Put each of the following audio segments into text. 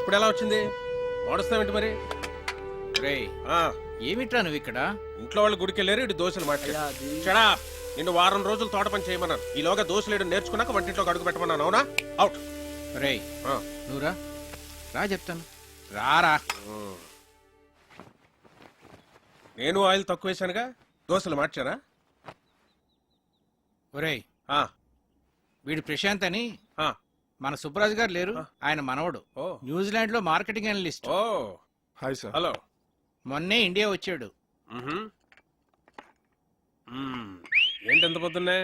ఇప్పుడు ఎలా వచ్చింది? వాడుస్తావేంటి మరి? రే ఆ, ఏమిట్రా నువ్వు ఇక్కడ? ఇంట్లో వాళ్ళు గుడికి వెళ్ళారు, ఇటు దోశలు మాట. చడా, నిన్ను వారం రోజులు తోట పని చేయమన్నాను. ఈలోగా దోశలు వేయడం నేర్చుకున్నాక వంటింట్లో అడుగు పెట్టమన్నాను. అవునా? అవుట్. రే నువ్వురా, రా చెప్తాను, రారా. నేను ఆయిల్ తక్కువ వేసానుగా, దోశలు మార్చారా? ఒరేయ్, ఆ, వీడు ప్రశాంత్ అని ఆ, మన సుబ్బరాజు గారు లేరు, ఆయన మనవడు. ఓ న్యూజిలాండ్ లో మార్కెటింగ్ అనలిస్ట్. ఓ హాయ్ సార్. హలో. మొన్నే ఇండియా వచ్చాడు. ఏంటి ఎంత పొద్దున్నే?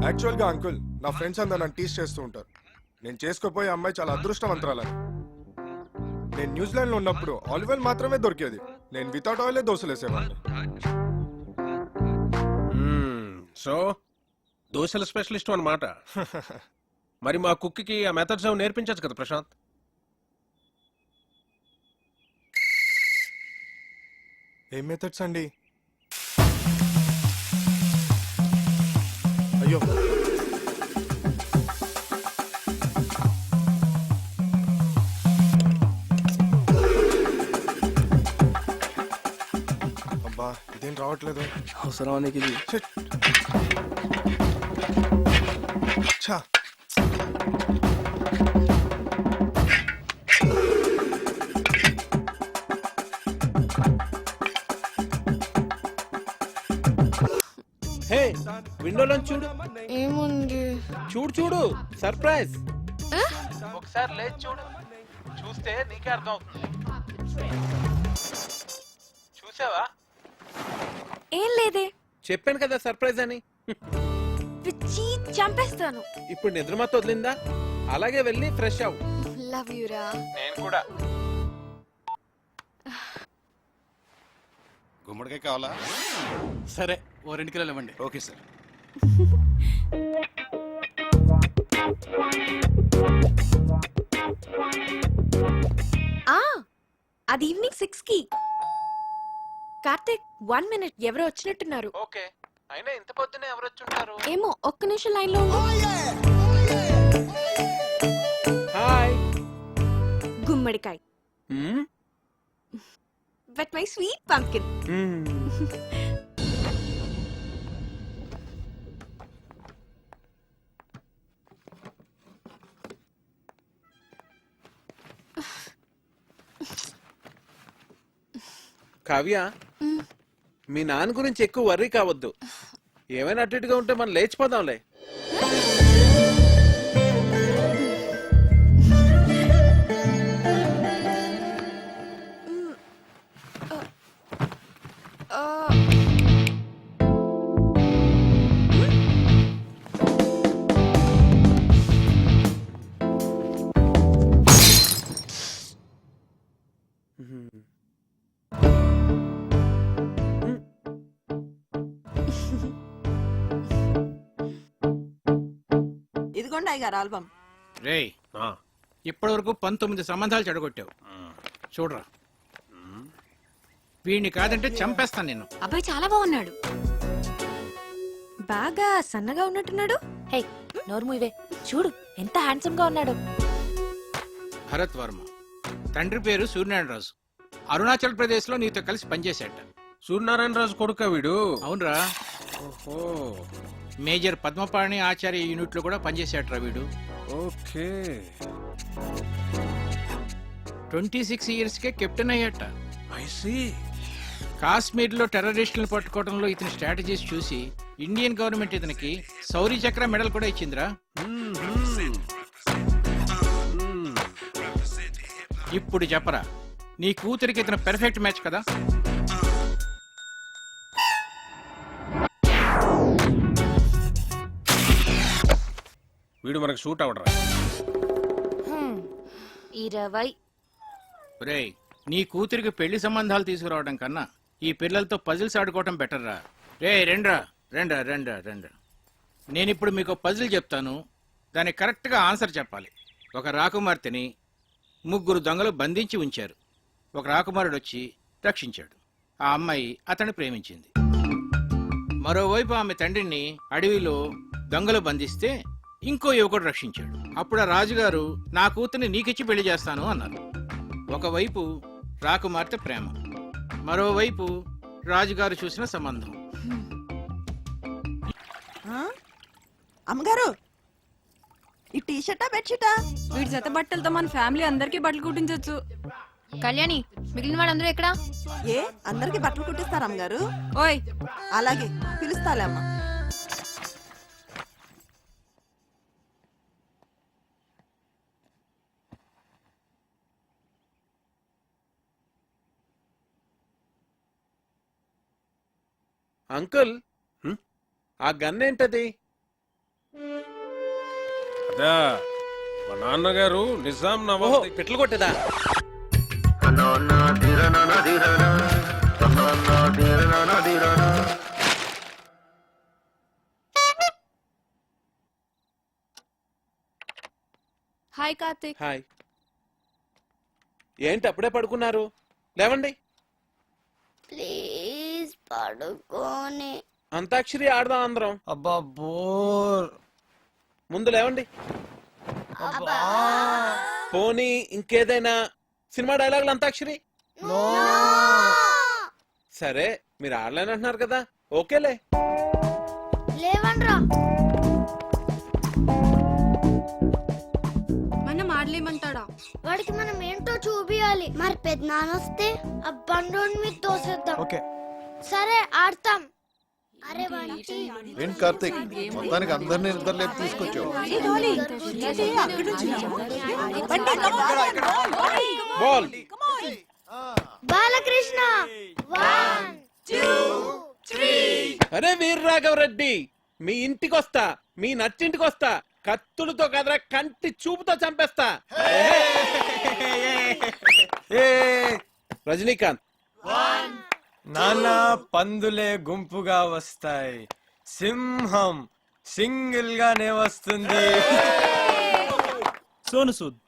యాక్చువల్ గా అంకుల్, నా ఫ్రెండ్స్ అందరు నన్ను టీస్ చేస్తూ ఉంటారు. నేను చేసుకోపోయే అమ్మాయి చాలా అదృష్టవంతురాలని. నేను న్యూజిలాండ్ లో ఉన్నప్పుడు ఆలివ్ ఆయిల్ మాత్రమే దొరికేది. నేను వితౌట్ ఆయిలే దోశలు వేసేవాడిని. సో దోశల స్పెషలిస్ట్ అన్నమాట. మరి మా కుక్కి ఆ మెథడ్స్ ఏమో నేర్పించచ్చు కదా ప్రశాంత్? ఏం మెథడ్స్ అండి? అయ్యో, అబ్బా ఇదేం రావట్లేదు. అవసరం నీకు ఇది? Shit. ఛా. హే, విండోలో చూడు. ఏముంది? చూడు చూడు, సర్ప్రైజ్. ఒకసారి లేచి చూడు, చూస్తే నీకే అర్థం అవుతుంది. చూసావా? ఏం లేదే. చెప్పాను కదా సర్ప్రైజ్ అని. పిచ్చి చంపేస్తాను. ఇప్పుడు నిద్రమత వదిలిందా? అలాగే వెళ్ళి ఫ్రెష్ అవ్వు. లవ్ యు రా. నేను కూడా. గుమ్మడికాయ కావాలా? సరే, ఓ 2 కిలోలు ఇవ్వండి. Okay sir. ఆ అది ఈవినింగ్ 6 కి. కార్తిక్ 1 మినిట్, ఎవరో వచ్చినట్టున్నారు. ఓకే, అయినా ఇంత పొద్దునే ఎవరు వచ్చుంటారు? ఏమో, ఒక్క నిమిషం లైన్ లో ఉండు. హాయ్. గుమ్మడికాయ. But my sweet pumpkin. Kavya, మీ నాన్న గురించి ఎక్కువ వర్రీ కావద్దు. ఏమైనా అటు ఇటుగా ఉంటే మనం లేచిపోదాంలే. ఇదిగోండి అయ్యగారు ఆల్బమ్. రే, ఇప్పటి వరకు 19 సంబంధాలు చెడగొట్టావు. చూడరా, వీడిని కాదంటే చంపేస్తాను నేను. అబ్బాయి చాలా బాగున్నాడు. బాగా సన్నగా ఉన్నట్టున్నాడు. హే, నోరు మూయవే. చూడు ఎంత హ్యాండ్సమ్ గా ఉన్నాడు. భరత్ వర్మ. తండ్రి పేరు సూర్యనారాయణరాజు. అరుణాచల్ ప్రదేశ్ లో నీతో కలిసి పనిచేశాట. సూర్యనారాయణ రాజు కొడుకా వీడు? అవునరా. ఓహో, మేజర్ పద్మపాణి ఆచార్య యూనిట్ లో కూడా పనిచేశాట్రా వీడు. ఓకే. 26 ఇయర్స్ కే కెప్టెన్ అయ్యాట. I see. కాశ్మీర్ లో టెర్రరిస్టులను పట్టుకోవడంలో ఇతని స్ట్రాటజీస్ చూసి ఇండియన్ గవర్నమెంట్ ఇతనికి శౌర్య చక్ర మెడల్ కూడా ఇచ్చిందిరా. ఇప్పుడు చెప్పరా, నీ కూతురికి ఇతను పెర్ఫెక్ట్ మ్యాచ్ కదా? వీడు మనకు షూట్ అవడరా. 20. రేయ్, నీ కూతురికి పెళ్లి సంబంధాలు తీసుకురావడం కన్నా ఈ పిల్లలతో పజిల్స్ ఆడుకోవటం బెటర్ రా. రే, రెండ్రా రెండ్రా రెండ్రా రెండ్రా. నేనిప్పుడు మీకు పజిల్ చెప్తాను, దానికి కరెక్ట్గా ఆన్సర్ చెప్పాలి. ఒక రాకుమార్తెని 3 దొంగలు బంధించి ఉంచారు. ఒక రాకుమారుడు వచ్చి రక్షించాడు. ఆ అమ్మాయి అతన్ని ప్రేమించింది. మరోవైపు ఆమె తండ్రిని అడవిలో దొంగలు బంధిస్తే ఇంకో యువకుడు రక్షించాడు. అప్పుడు ఆ రాజుగారు నా కూతుర్ని నీకిచ్చి పెళ్లి చేస్తాను అన్నారు. ఒకవైపు రాకుమార్తె ప్రేమ, మరోవైపు రాజుగారు చూసిన సంబంధం. ఆ? అమ్మగారు ఈ టీ షర్టా బెడ్షీటా? వీడి జత బట్టలతో మన ఫ్యామిలీ అందరికీ బట్టలు కుట్టించొచ్చు. కళ్యాణి, మిగిలిన వాళ్ళందరూ ఎక్కడా? ఏ అందరికి బట్టలు కుట్టిస్తారా అమ్మగారు? ఓయ్, అలాగే పిలుస్తాలే అమ్మా. అంకుల్ ఆ గన్ ఏంటది? అదా మా నాన్నగారు నిజాం ఓహో నవాబ్ పిట్లు కొట్టేదా? హాయ్ కార్తిక్. హాయ్. ఏంటి అప్పుడే పడుకున్నారు? లేవండి. ప్లీజ్ పడుకోని. అంతాక్షరి ఆడదాం అందరం. అబ్బా బోర్. ముందు లేవండి. పోనీ ఇంకేదైనా సినిమా డైలాగులు అంతాక్షరి? సరే మీరు ఆడలేనంటున్నారు కదా, ఓకేలే. లేవన్రా. మనం ఆడలేమంటాడా? వాడికి మనం ఏంటో చూపియాలి. మరి పెద్దనాన్నొస్తే ఆ బండోని మీద తోసేద్దాం. ఓకే. సరే ఆడతాం. అరే వంటి ఏంటి కార్తీక్, మొత్తానికి అందరినీ నిద్ర లేపి తీసుకొచ్చావు. బాల్. బాలకృష్ణ 1 2 3. అరే వీర్రాఘవరెడ్డి, మీ ఇంటికొస్తా, మీ నచ్చింటికొస్తా, కత్తులతో కదరా కంటి చూపుతో చంపేస్తా. రజనీకాంత్. నాన్న పందులే గుంపుగా వస్తాయి, సింహం సింగిల్ గానే వస్తుంది. సోను సూద్.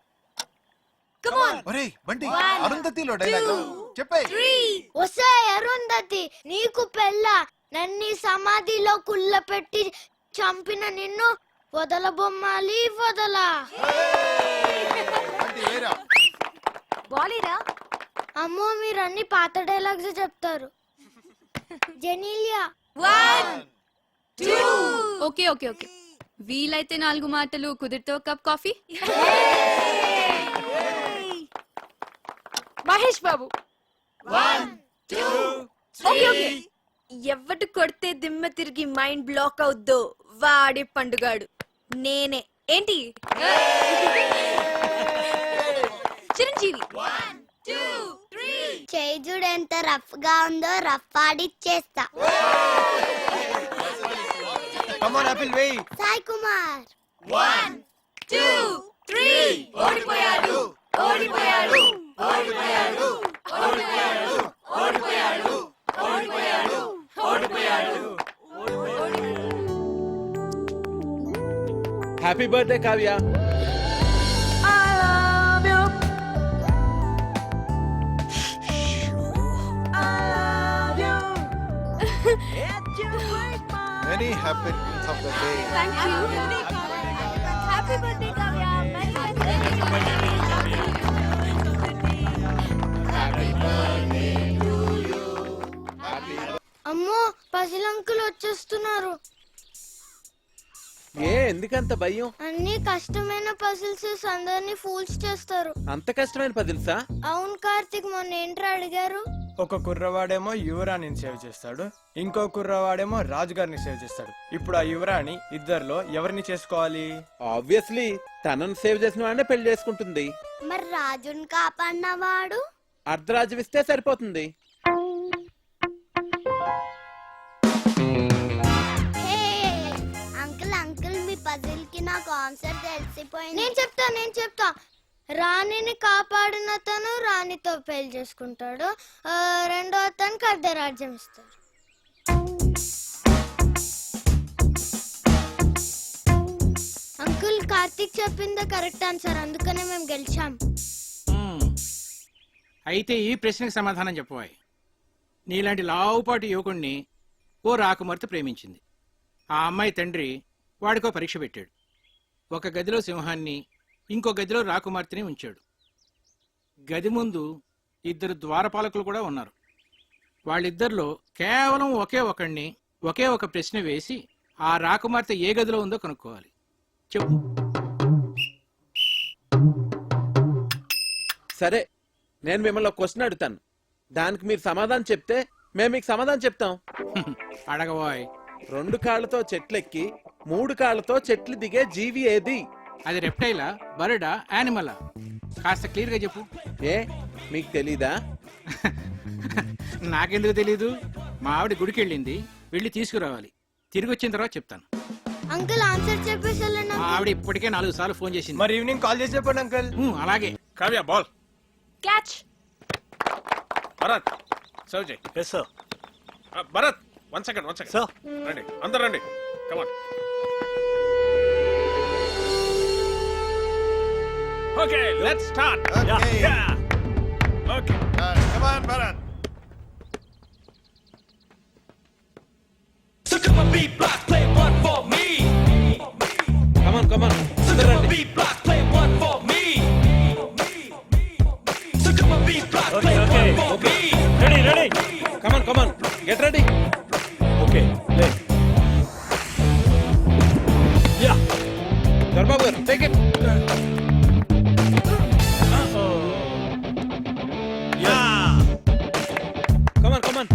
ఒరేయ్ బంటి, అరుంధతిలో డైలాగ్ చెప్పే. వసే అరుంధతి, నీకు పెళ్ళ నన్ని సమాధిలో కుళ్ళ పెట్టి చంపిన నిన్ను వదల బొమ్మాలి వదలా. బాలీరా. అమ్మో మీరు అన్ని పాత డైలాగ్స్ చెప్తారు. జెనీలియా 1 2. ఓకే ఓకే ఓకే, వీలైతే 4 మాటలు, కుదిరితే ఒక cup coffee. Mahesh Babu 1 2 okay okay. ఎవడు కొడితే దిమ్మ తిరిగి మైండ్ బ్లాక్ అవుద్దో వాడి పండుగాడు నేనే. ఏంటి? చిరంజీవి 1 2 3. చేజుడు ఎంత రఫ్ గా ఉందో రఫ్ ఆడిచ్చేస్తా. కమ్ ఆన్ ఆపిల్ వేయ్. సాయి కుమార్ 1 2 3. ఓడిపోయాడు ఓడిపోయాడు ఓడిపోయాడు ఓడిపోయాడు ఓడిపోయాడు ఓడిపోయాడు ఓడిపోయాడు. Happy birthday Kavya. Many happy returns of the day. Thank you. Happy birthday Kavya. అమ్మో పసిలంకులు వచ్చేస్తున్నారు. ఏ ఎందుకంత భయం? అన్ని కష్టమైన పజిల్స్ అందరినీ ఫూల్స్ చేస్తారు. అంత కష్టమైన పజిల్సా? అవును కార్తిక్, మొన్న ఏంట్రా అడిగారు? ఒక కుర్రవాడేమో యువరాణిని సేవ్ చేస్తాడు, ఇంకో కుర్రవాడేమో రాజుగారిని సేవ్ చేస్తాడు. ఇప్పుడు ఆ యువరాణి ఇద్దరిలో ఎవరిని చేసుకోవాలి? ఆబ్వియస్లీ తనను సేవ్ చేసిన వాడినే పెళ్లి చేసుకుంటుంది. మరి రాజుని కాపాడినవాడు? అర్ధరాజ్యం ఇస్తే సరిపోతుంది. అంకుల్ అంకుల్ మీ పజిల్ కి నాకు ఆన్సర్ తెలిసిపోయింది. నేను చెప్తా. రాణిని కాపాడిన తను రాణితో పెళ్లి చేసుకుంటాడు, రెండో అతనికి అర్ధరాజ్యం ఇస్తాడు. అంకుల్ కార్తిక్ చెప్పింది కరెక్ట్ ఆన్సర్, అందుకనే మేము గెలిచాం. అయితే ఈ ప్రశ్నకు సమాధానం చెప్పబోయ్. నీలాంటి లావుపాటి యువకుణ్ణి ఓ రాకుమార్తె ప్రేమించింది. ఆ అమ్మాయి తండ్రి వాడికో పరీక్ష పెట్టాడు. ఒక గదిలో సింహాన్ని, ఇంకో గదిలో రాకుమార్తెని ఉంచాడు. గది ముందు 2 ద్వారపాలకులు కూడా ఉన్నారు. వాళ్ళిద్దరిలో కేవలం ఒకే ఒకణ్ణి ఒకే ఒక ప్రశ్న వేసి ఆ రాకుమార్తె ఏ గదిలో ఉందో కనుక్కోవాలి. చెప్పు. సరే, నేను మిమ్మల్ని ఒక క్వశ్చన్ అడుగుతాను. దానికి మీరు సమాధానం చెప్తే మేము మీకు సమాధానం చెప్తాం. అడగబోయ్. 2 కాళ్లతో చెట్లెక్కి 3 కాళ్లతో చెట్లు దిగే జీవి ఏది? అది రెప్టైలా, బర్డా, యానిమలా? కాస్త క్లియర్గా చెప్పు. ఏ మీకు తెలీదా? నాకెందుకు తెలీదు? మా ఆవిడ గుడికి వెళ్ళింది, వెళ్ళి తీసుకురావాలి. తిరిగి వచ్చిన తర్వాత చెప్తాను. అంకుల్ ఆన్సర్ చెప్పేసి వెళ్ళండి. మా ఆవిడ ఇప్పటికే 4 సార్లు ఫోన్ చేసింది. మరి ఈవినింగ్ కాల్ చేసి చెప్పండి అంకుల్. అలాగే. Kavya ball. Catch. Bharat serve చేయి. Yes sir. Bharat 1 second sir. రండి, అందరు రండి. Come on. Okay, let's start. Okay. Come on Bharat. Come on come on, అందరూ రండి. Come on come on, get ready. Okay లే. దర్బాబు గారు, take it. Come on come on.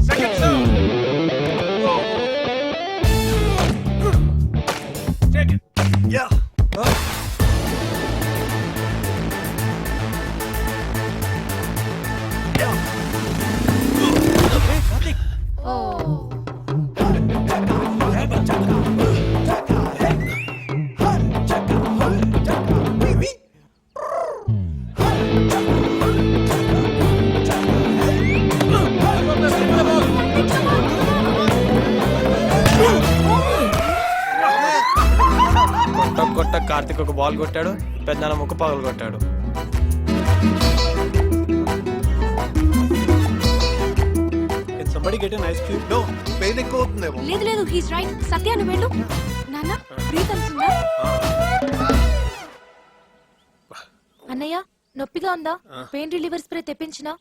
Second serve. Take it. Yeah. కొట్ట కార్తిక్ ఒక బాల్ కొట్టాడు, పెద్దనాన్న ముక్క పగలు కొట్టాడు. somebody get an ice cube? No, pain ఎక్కువ అవుతుందేమో. లేదు లేదు, హీస్ రైట్. సత్య నువ్వు వెళ్ళు. నాన్న ప్రీతం ఉందా? అన్నయ్య నొప్పిగా ఉందా? పెయిన్ రిలీవర్ స్ప్రే తెప్పించినా?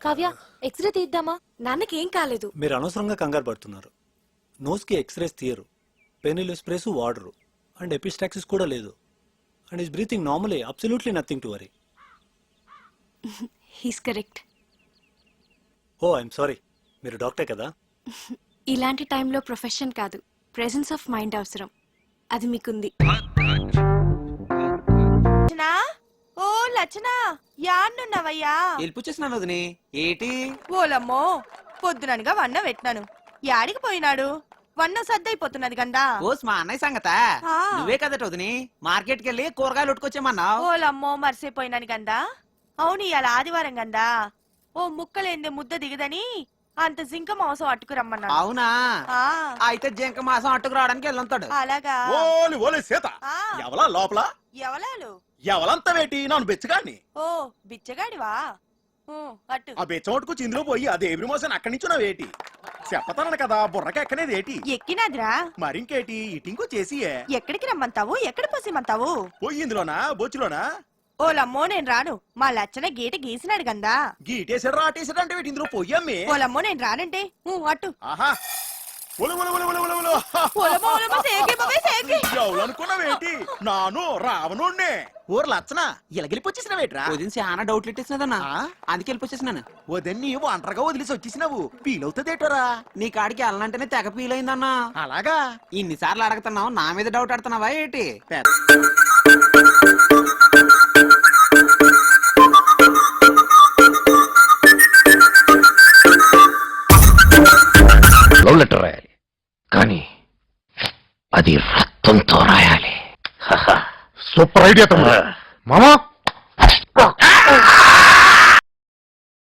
కావ్య ఎక్స్రే తీద్దామా? నాన్నకి ఏం కాలేదు. మీరు అనవసరంగా కంగారు పడుతున్నారు. నోస్కి ఎక్స్రేస్ తీయరు, పెయిన్ రిలీఫ్ స్ప్రేస్ వాడరు, అండ్ ఎపిస్టాక్సిస్ కూడా లేదు. And is breathing normally, absolutely nothing to worry. He's correct. Oh I'm sorry, మీరు డాక్టర్ కదా? ఇలాంటి టైంలో ప్రొఫెషన్ కాదు, ప్రెసెన్స్ ఆఫ్ మైండ్ అవసరం. అది మీకుంది. ఓ లచ్చనా, యాన్నున్నవయ్యా? హెల్ప్ చేసినాను వదిని. ఏటి? ఓలమ్మో, పొద్దుననగా వన్న పెట్టినాను. యాడికి పోయినాడు? వన్న సద్దయిపోతున్నది గందా. ఓస్ మా అన్నయ్య సంగత. ఆ. నువ్వే కదట వదిని మార్కెట్ కెళ్ళి కూరగాయలు ఉట్టుకొచ్చామన్నావు. ఓలమ్మో, మర్చిపోయినాను గందా. అవును, ఇవాళ ఆదివారం గందా. ఓ ముక్కలేందే ముద్ద దిగదని అంత జింక మాంసం అట్టుకురమ్మన్నాడు. అవునా? ఆ. అయితే జింక మాసం అట్టుకు రావడానికి వెళ్ళుంటాడు. అలాగా? ఓలి ఓలి సీత, ఆ. ఎవలా లోపల? ఎవలాలు? ఎవలంతా వేటి నన్ను బెచ్చగాడిని. ఓ బిచ్చగాడివా? అట్టు ఆ బెచ్చోటుకు ఇందులో పోయి అదే ఎబ్రిమోషన్ అక్కడి నుంచి నా వేటి చెప్పతాను కదా, బుర్రకి ఎక్కనేది ఏటి. ఎక్కినాదిరా. మరింకేటి ఇటింకో చేసి ఎక్కడికి రమ్మంతావు? ఎక్కడ పోసిమంతావు? పోయి ఇందులోనా బొచ్చులోనా? ఓలమ్మో, నేను రాను. మా లచ్చన గీట గీసినాడు గందా. గీటేసాడు రాటేసాడు అంటే వీటి ఇందులో పొయ్యమ్మి. ఓలమ్మో, నేను రానంటే అట్టు. ఆహా, ఒలు ఒలు ఒలు ఒలు ఒలు ఒలు. ఓలమ్మో, ఓలమ్మో, సేకి బాబాయ్, సేకి. ఎవరనుకున్నావేటి? నాను రావణుణ్ణే. ఊరు లచ్చన ఇలాగెళ్ళిపోచ్చేసినవేట్రా? వదిన చాలా డౌట్లు ఎట్టేసినదన్నా, అందుకే వెళ్ళిపోచ్చేసినాను. వదన్ని ఒంటరిగా వదిలేసి వచ్చేసినావు, ఫీలవుతుందేటోరా? నీ కాడికి వెళ్ళనంటేనే తెగ ఫీల్ అయిందన్నా. అలాగా? ఇన్నిసార్లు అడుగుతున్నావు, నా మీద డౌట్ ఆడుతున్నావా ఏంటి? లవ్ లెటర్ రాయాలి, కానీ అది రక్తంతో రాయాలి. సూపర్ ఐడియా తమ్ముడు. మామా